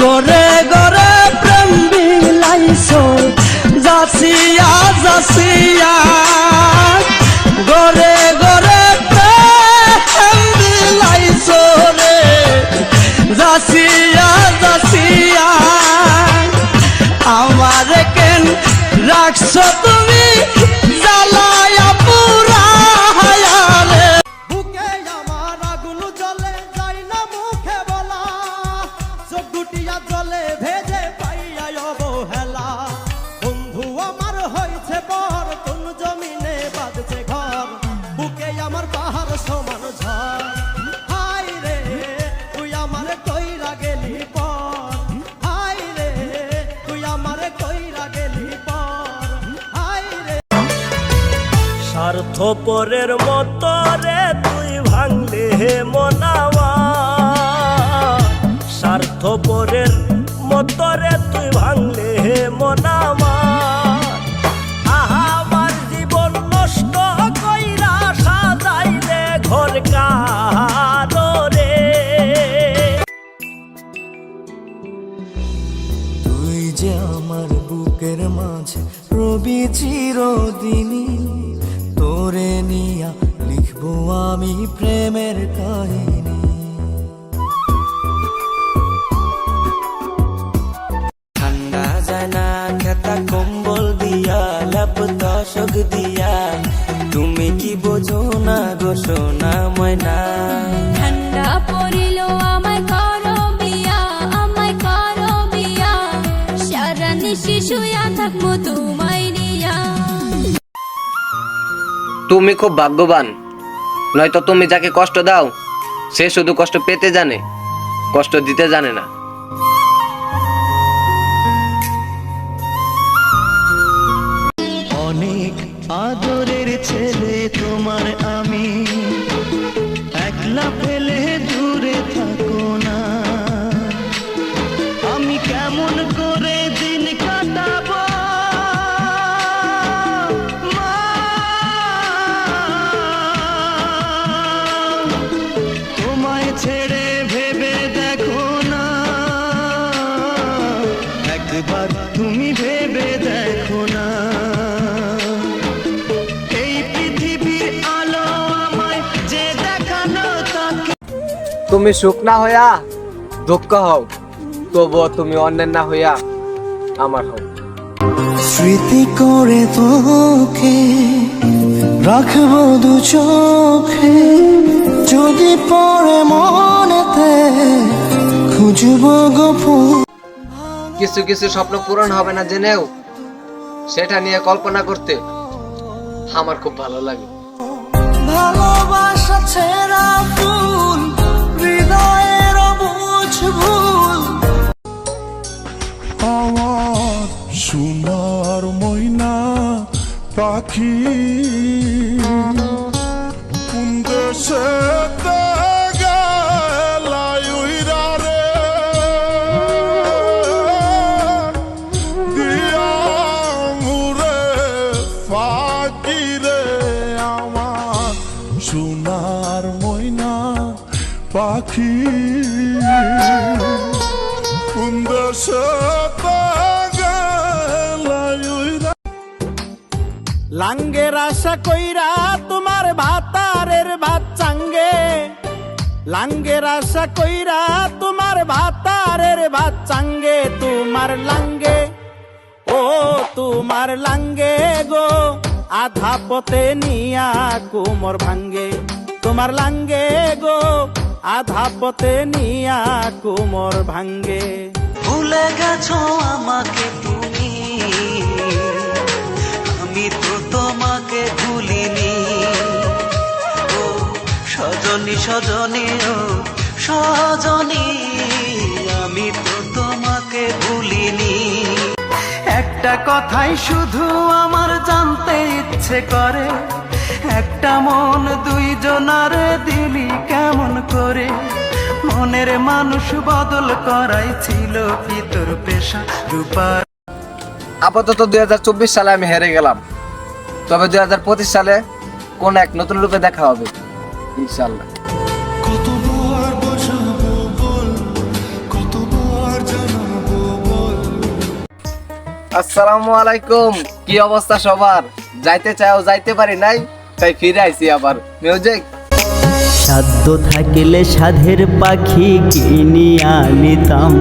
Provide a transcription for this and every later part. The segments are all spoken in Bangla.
গরে গরে প্রেম বিলাইছো যাচিয়া যাচিয়া গরে গরে প্রেম বিলাইছো রে যাচিয়া যাচিয়া আমার কেন রাখছো তুমি জ্বালায়া পুরায়া রে বুকে আমার আগুন জ্বলে যাই না মুখে বলা চোখ দুটিয়া জলে ভেজে পাইয়া অবহেলা বন্ধু আমার হয়েছে বর কোন জমিনে বাঁধছে ঘর বুকে আমার পাহাড় সমান ঝড় হাই রে তুই আমার কইরা গেলি পর হাই রে তুই আমার কইরা গেলি পর হাই রে স্বার্থপরের মতো রে তুই ভাঙলে মনাওয়া স্বার্থপরের মতো রে তুই ভাঙলে মনাওয়া আমার জীবন নষ্ট কইরা সাজাইলে ঘর কারো রে তুই যে আমার বুকের মাঝে রবি চিরদিনই তোরে নিয়া লিখবো আমি প্রেমের কাহিনী ঠান্ডা যায় না খেতা কম্বল দিয়া ল্যাপ দশক দিয়া তুমি কি বোঝো না গো সোনা ময়না ঠান্ডা পড়িল আমায় করো বিয়া আমায় করো বিয়া সারা নিশি শুয়া থাকবো তোমায় নিয়া তুমি খুব ভাগ্যবান নয়তো তুমি যাকে কষ্ট দাও সে শুধু কষ্ট পেতে জানে কষ্ট দিতে জানে না অনেক আদরের ছেলে তোমার আমি একলা ফেলে দূরে থাকো না আমি কেমন করে দিন কাটাবো মা তোমায় ছেড়ে ভেবে দেখো না একবার তুমি ভেবে দেখো না এই পৃথিবীর আলো আমায় যে দেখানো তাকে তুমি সুখ না হইয়া দুঃখ হও তবুও তুমি অন্যের না হইয়া আমার হও স্মৃতি করে তোকে রাখবো দু চোখে যদি পরে মনেতে খুঁজবো গোপন কিছু কিছু স্বপ্ন পূরণ হবে না জেনেও সেটা নিয়ে কল্পনা করতে আমার খুব ভালো লাগে ভালোবাসা ছেঁড়া ফুল হৃদয়ের বুঝ ভুল আমার সোনার ময়না পাখি কোন দেশে গেলাই উইরা রে দিয়া মুরে ফাঁকি রে আমার সোনার ময়না পাখি কোন দেশে লাঙ্গের আশা কইরা তোমার ভাতারের ভাত চাঙ্গে লাঙ্গের আশা কইরা তোমার ভাতারের ভাত চাঙ্গে তোমার লাঙ্গে ও তোমার লাঙ্গে গো আধা পথে নিয়া কোমর ভাঙ্গে তোমার লাঙ্গে গো আধা পথে নিয়া কোমর ভাঙ্গে ভুলে গেছো আমাকে তুমি আমি তো তোমাকে ভুলিনি ও সজনী সজনী ও সজনী আমি তো তোমাকে ভুলিনি একটা কথাই শুধু আমার জানতে ইচ্ছে করে একটা মন দুইজনার দিলি কেমন করে মনের মানুষ বদল করাই ছিল কি তোর পেশা রূপার আপাতত 2024 সালে আমি হেরে গেলাম তবে 2025 সালে কোন এক নতুন রূপে দেখা হবে ইনশাআল্লাহ কতবার বোঝাবো বল কতবার আসসালামু আলাইকুম। কি অবস্থা সবার? যাইতে চাও যাইতে পারি নাই, তাই ফিরে আইছি আবার। মিউজিক। সাধ্য থাকিলে সাধের পাখি কিনিয়া নিতাম,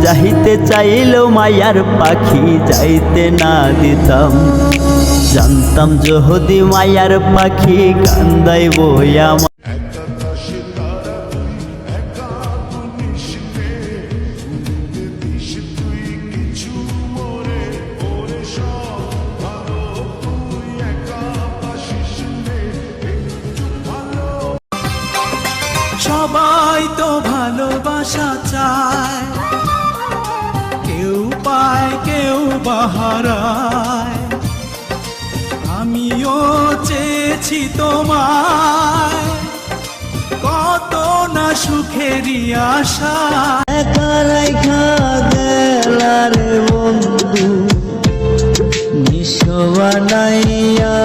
যাইতে চাইলেও মায়ার পাখি যাইতে না দিতাম। জানতাম যদি মায়ার পাখি কান্দাইব আমার। সবাই তো ভালোবাসা চায়, কেউ পায় কেউ বাহারায়। আমিও চেয়েছি তোমায়, কত না সুখেরই আশা। একারাই গেলার বন্ধু নিশবানাইয়া,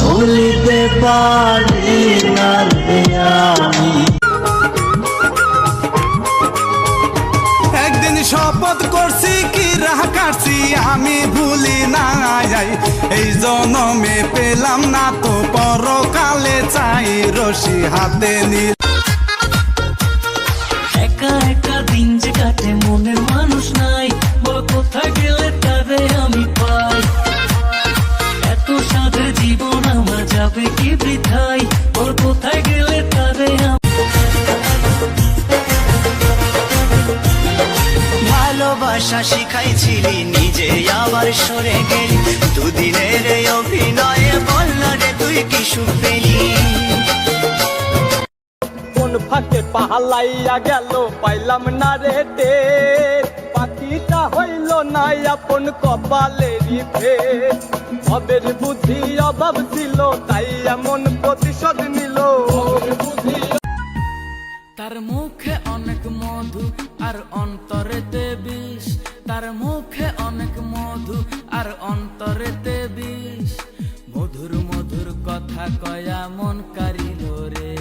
ভুলিতে পারি না রে আমি। একদিন শপথ করছি কি রাহ কাটছি আমি ভুলি না যাই। এই জনমে পেলাম না তো পরকালে চাই রশি হাতে নীল। একা একা দিন যে কাটে মনের মানুষ নাই, বল কোথায় গেলে তারে আমি পাই। এত সাধের জীবন আমার যাবে কি বৃথাই, বল কোথায় গেলে তারে ভালোবাসা শিখাইছিলি নিজে আবার সরে গেলি, দুদিনের এই অভিনয়ে বললা রে তুই কি সুখ পেলি। কোন ফাঁকে পাহালাইয়া গেল পাইলাম না রে টের, পাখিটা হইল না আপন কপালেরই ফের। অবের বুদ্ধি অভাব ছিল তাই এমন প্রতিশোধ নিল। তার মুখে অনেক মধু আর অন্তরেতে বিষ, তার মুখে অনেক মধু আর অন্তরেতে বিষ। মধুর মধুর কথা কয়া মন কারিল রে,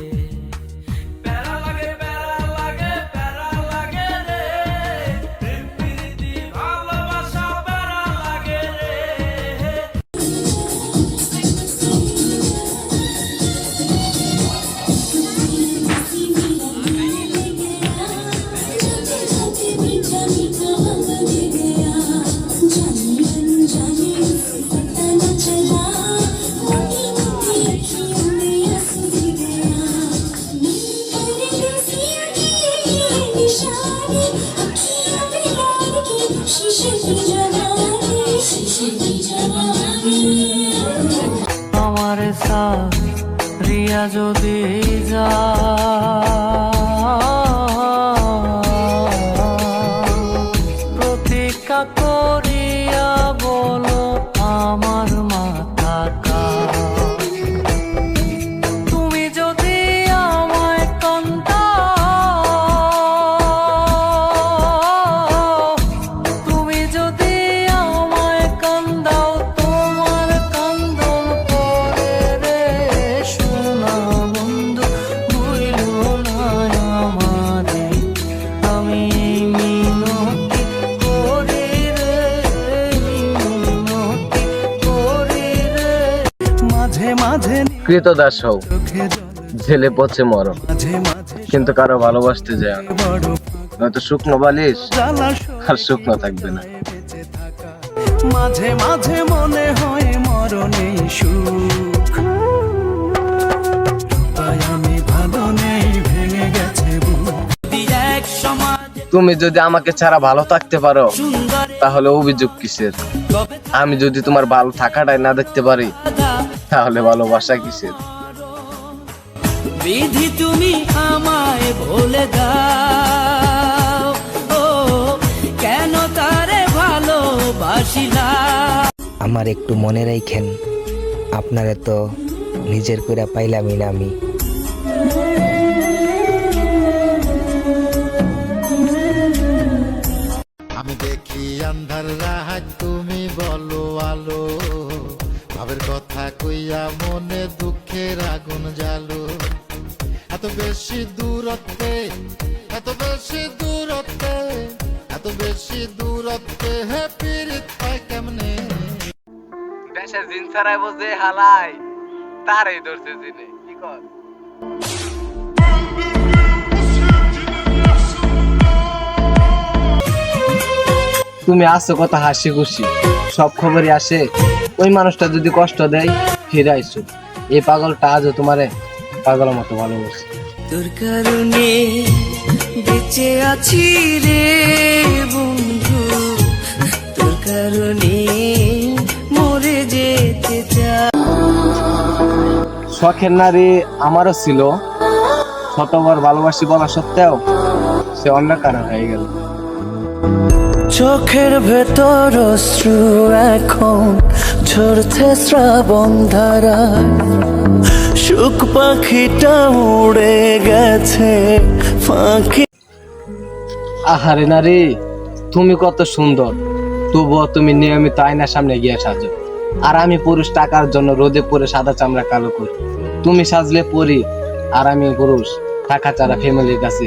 প্যারা লাগে প্যারা লাগে প্যারা লাগে রে, প্রেম প্রীতি ভালোবাসা প্যারা লাগে রে। আমার রিয়া যদি যা প্রতীক্ষা করিয়া বলো আমার মাথা কা। তুমি যদি আমায় কান্দাও, তুমি যদি আমায় কান্দাও, তোমার কান্দন করে রে সোনা বন্ধু ভুলো না আমারে। আমি মিনতি করি রে, মিনতি করি রে। মাঝে মাঝে কৃতদাস হও, ঝেলে পচে মরো, মাঝে মাঝে কিন্তু কারো ভালোবাসতে যায় না, বড় নয়তো শুকনো বালিশ জ্বালা আর শুকনো থাকবে না। বেঁচে থাকা। মাঝে মাঝে মনে হয় মরণে সুখ, তাই আমি ভালো নেই ভেঙে গেছে বুক। এক সমাজ তুমি যদি আমাকে ছাড়া ভালো থাকতে পারো তাহলে অভিযোগ কিসের? আমি যদি তোমার ভালো থাকাটাই না দেখতে পারি তাহলে ভালোবাসা কিসের? বিধি তুমি আমায় বলে দাও, ও কেন তারে ভালোবাসিলা। আমার একটু মনে রাখেন, আপনারে তো নিজের করে পাইলামই না আমি। আমি দেখি আন্ধার রাত, তুমি বলো আলো, ভাবের কথা কইয়া মনে দুঃখের আগুন জ্বালো। এত বেশি দূরত্বে, এত বেশি দূরত্বে এত বেশি দূরত্বে হে পীড়িত হয় কেমনে? দেশে জিন ছাড়াই বসে হালাই তারই ধরছে জিনে কি কর। তুমি আসছো কত হাসি খুশি, সব খবরই আসে। ওই মানুষটা যদি কষ্ট দেয় ফিরে আইসো। এই পাগলটা আজও তোমারে পাগলের মতো ভালোবাসে। তোর কারণে বেঁচে আছি রে বন্ধু, তোর কারণে মরে যেতে চাই। শখের নারী আমারও ছিল, শতবার ভালোবাসি বলা সত্ত্বেও সে অন্য কারণ হয়ে গেল। চোখের ভেতর অশ্রু এখন ঝরছে শ্রাবণ ধারায়, সুখ পাখিটা উড়ে গেছে পাখি। আহারে নারী, তুমি কত সুন্দর, তবুও তুমি নিয়মিত আয়নার সামনে গিয়ে সাজো। আর আমি পুরুষ টাকার জন্য রোদে পরে সাদা চামড়া কালো করি। তুমি সাজলে পরি, আর আমি পুরুষ টাকা ছাড়া ফ্যামিলির কাছে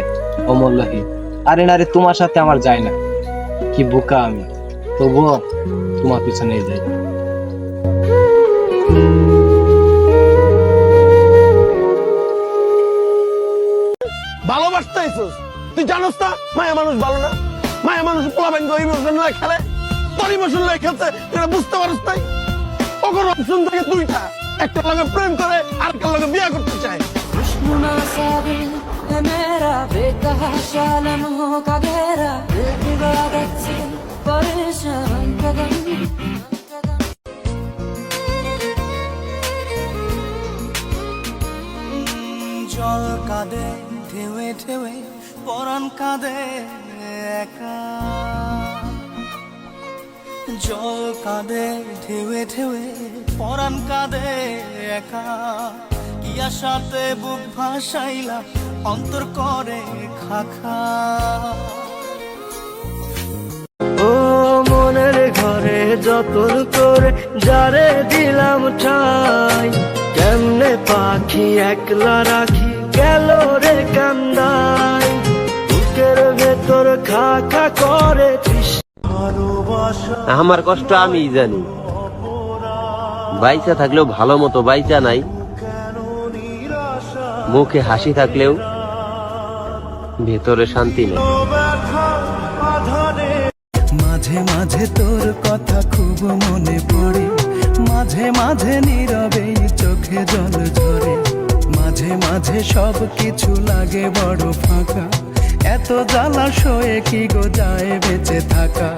অমূল্যহীন। আরে নারী, তোমার সাথে আমার যায় না, কি বোকা আমি, তবুও তোমার পিছনে যাই। ভালোবাসতে আইছস, তুই জানোস না মায়া মানুষ ভালো না? মায়া মানুষ পোলাবেন গো ইমোশন লয়ে খেলে, তোর ইমোশন লয়ে খেলছে, তুই বুঝতে পারছ নাই? ওগর অপশন থাকে দুইটা, একটা লগে প্রেম করে আর একটা লগে বিয়ে করতে চায়। मुनासाबिल है मेरा बेतहाशा लम्हों का घेरा, दिल बिगड़ा से परेशान कदम। জল কাঁদে ঢেউে ঢেউে, পরাণ কাঁদে একা। জল কাঁদে ঢেউে ঢেউে, পরাণ কাঁদে একা। কি আশাতে বুক ভাসাইলা, অন্তর করে খাখা। ও মনের ঘরে যতন করে যারে দিলাম ঠাই, কেমনে পাখি একলা রাখি গেল রে কান্দাই। বুকের ভেতর খা খা করে আমার কষ্ট আমি জানি, বাইচা থাকলেও ভালো মতো বাইচা নাই, মুখে হাসি থাকলেও ভেতরে শান্তি নেই। মাঝে মাঝে তোর কথা খুব মনে পড়ে, মাঝে মাঝে নীরবে চোখে জল ঝরে। মাঝে মাঝে সব কিছু লাগে বড় ফাঁকা, এত জলাশয়ে কি গো যায় বেঁচে থাকা।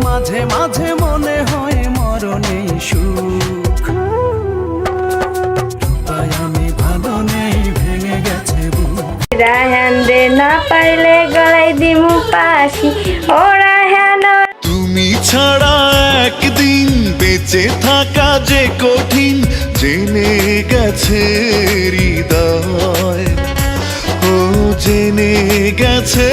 মাঝে মাঝে মনে হয় মরণেই সুখ, তাই আমি ভালো নেই, ভেঙে গেছে বুক। রাহান দে না পাইলে গলাই দিমু পাশি, ও রাহান। তুমি ছাড়া একদিন বেঁচে থাকা যে কঠিন, জেনে গেছে হৃদয়, ও জেনে গেছে